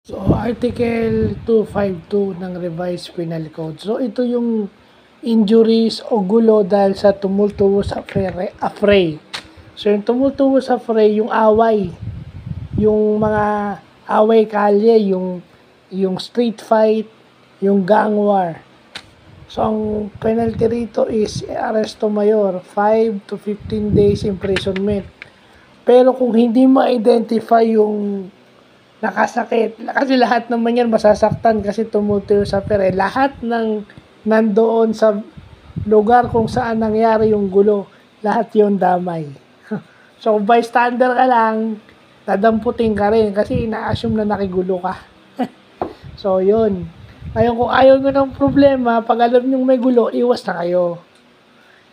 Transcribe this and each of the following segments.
So, Article 252 ng Revised Penal Code. So, ito yung injuries o gulo dahil sa tumultuous affray. So, yung tumultuous affray, yung away, yung mga away kalye, yung street fight, yung gang war. So, ang penalty rito is arresto mayor, 5 to 15 days imprisonment. Pero kung hindi ma-identify yung nakasakit, kasi lahat naman yan masasaktan kasi tumutulong sa pere. Lahat ng nandoon sa lugar kung saan nangyari yung gulo, lahat yon damay. So, kung bystander ka lang, dadamputin ka rin kasi ina-assume na nakigulo ka. So, yun. Ngayon, kung ayaw nyo ng problema, pag alam nyo may gulo, iwas na kayo.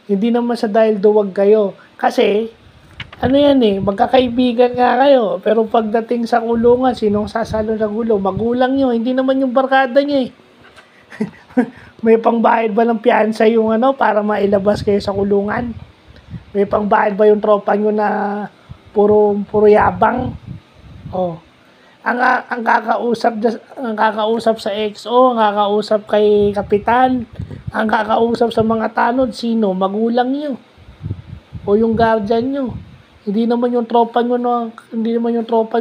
Hindi naman sa dahil duwag kayo. Kasi, ano yan magkakaibigan nga kayo. Pero pagdating sa kulungan, sinong sasalo sa gulo? Magulang nyo, hindi naman yung barkada nyo May pangbayad ba ng piyansa yung para mailabas kayo sa kulungan? May pangbayad ba yung tropa nyo na puro yabang? Oh. Ang kakausap sa XO, ang kakausap kay kapitan, ang kakausap sa mga tanod, sino? Magulang nyo. O yung guardian nyo. Hindi naman yung tropa nyo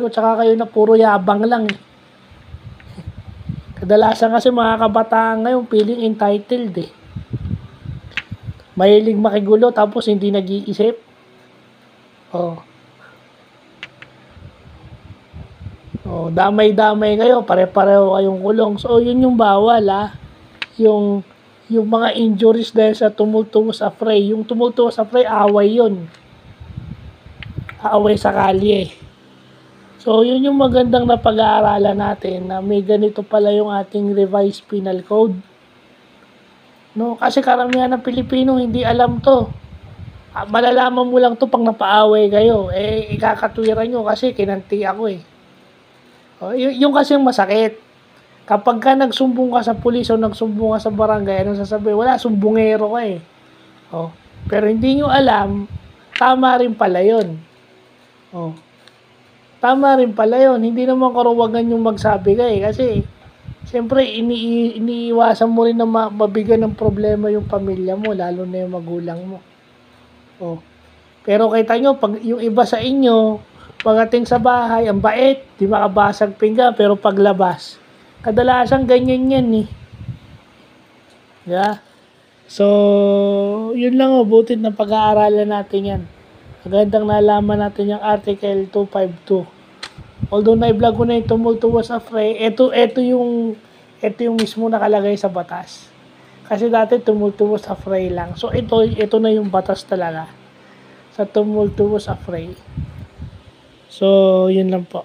tsaka kayo na puro yabang lang Kadalasan kasi mga kabataan ngayon feeling entitled Mahilig makigulo tapos hindi nag-iisip. Oh. Oh, damay-damay kayo, pare-pareho kayong kulong. So, yun yung bawal Yung mga injuries dahil sa tumultuous affray. Yung tumultuous affray, away yun. Away sa kalye. So, yun yung magandang na pag-aaralan natin na may ganito pala yung ating revised penal code. No, kasi karamihan ng Pilipino hindi alam to. Malalaman mo lang to pag napaaway kayo. Ikakatwiran nyo kasi kinanti ako yung kasi masakit. Kapag ka nagsumbong ka sa pulis o nagsumbong ka sa barangay, anong sasabihin? Wala, sumbongero ka Pero hindi nyo alam, tama rin pala yun. Tama rin pala yun. Hindi naman karuwagan yung magsabi ka kasi siyempre iniiwasan mo rin na mabigyan ng problema yung pamilya mo, lalo na yung magulang mo. Pero kita nyo, pag yung iba sa inyo, pagdating sa bahay, ang bait, di makabasag pinggan, pero paglabas, kadalasan ganyan yan Yeah? So, yun lang butit na pag-aaralan natin yan. Magandang nalaman natin yung Article 252. Although na-vlog ko na yung tumultuous affray, ito yung mismo nakalagay sa batas. Kasi dati tumultuous affray lang. So, ito na yung batas talaga sa tumultuous affray. So, yun lang po.